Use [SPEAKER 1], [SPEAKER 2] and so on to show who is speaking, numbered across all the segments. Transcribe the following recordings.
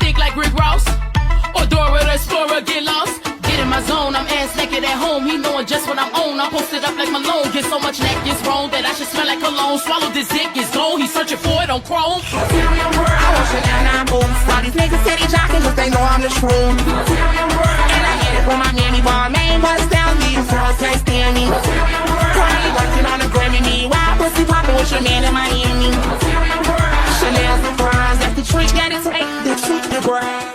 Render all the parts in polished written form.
[SPEAKER 1] think like Rick Ross or Dora the Explorer, get lost. Get in my zone, I'm ass naked at home. He knowing just what I'm on. I'm posted up like Malone. Get so much neck is wrong that I should smell like cologne. Swallow this dick, it's gone. He's searching for it on Chrome.
[SPEAKER 2] Material word, I want your now boots. All these niggas steady jocking, cause they know I'm the shroom. Material word, and I hit it for my mammy bar. Main bust down, these girls can't stand me. Material word, currently working on a Grammy. Me, wild pussy poppin' with your man in Miami. Material word, Chanel's and fries. That's the trick that is fake, the truth, the bride.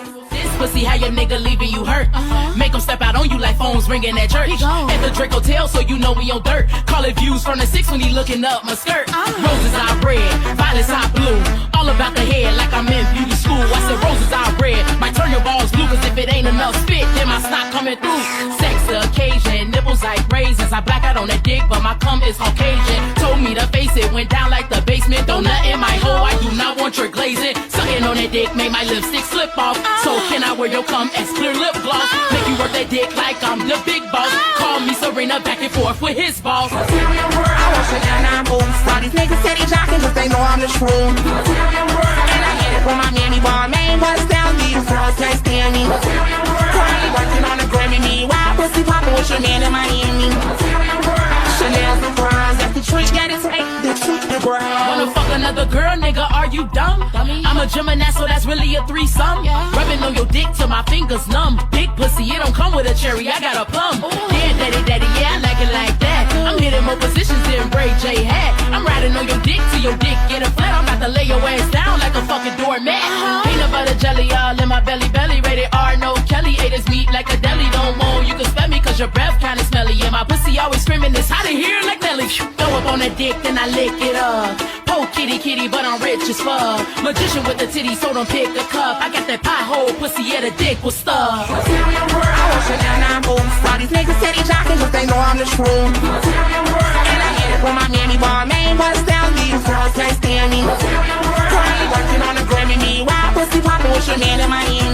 [SPEAKER 1] Pussy, how your nigga leaving you hurt? Make him step out on you like phones ringing at church. At the Drake Hotel, so you know we on dirt. Call it views from the 6 when he looking up my skirt. Roses are red, violets are blue. All about the head like I'm in beauty school. I said roses are red, might turn your balls blue. Cause if it ain't enough spit, then my snot coming through. Sex the occasion, nipples like raisins. I black out on that dick, but my cum is Caucasian. Told me to face it, went down like the basement. Don't nut in my hole, I do not want your glazing. Sucking on that dick, made my lipstick slip off. So can I wear your cum as clear lip gloss? Make you work that dick like I'm the big boss. Call me Serena back and forth with his balls.
[SPEAKER 2] Material word, I want your now boots. All these niggas steady jocking, cause they know I'm the shroom. Material word, and I hit it for my mammy bar. Main bust down, these girls can't stand me. Material word, currently working on a Grammy. Me, wild pussy poppin' with your man in Miami. Material word, Chanel's and fries. That's the trick that is fake, the truth, the bride.
[SPEAKER 1] Wanna fuck another girl, nigga, are you dumb? I'm a Gemini, so that's really a threesome. Rubbing on your dick till my fingers numb. Big pussy, it don't come with a cherry, I got a plum. Yeah, daddy, yeah, I like it like that. I'm hitting more positions than Ray J had. I'm riding on your dick till your dick get a flat. I'm about to lay your ass down like a fucking doormat. Peanut butter jelly all in my belly, rated R, no Kelly. Ate his meat like a deli, don't moan. You can smell me cause your breath kinda smelly. And my pussy always screaming, it's hot in here like Nelly. Throw up on that dick, then I lick it up. Oh, kitty, but I'm rich as fuck. Magician with the titties, so don't pick a cup. I got that pie hole pussy, yeah, the dick was stuffed.
[SPEAKER 2] Material word, I want your now boots. All these niggas steady jocking, cause they know I'm the shroom. Material word, and I hit it for my mammy bar. Main bust down, these girls can't stand me. Material word, currently working on a Grammy. Me, wild pussy poppin' with your man in Miami.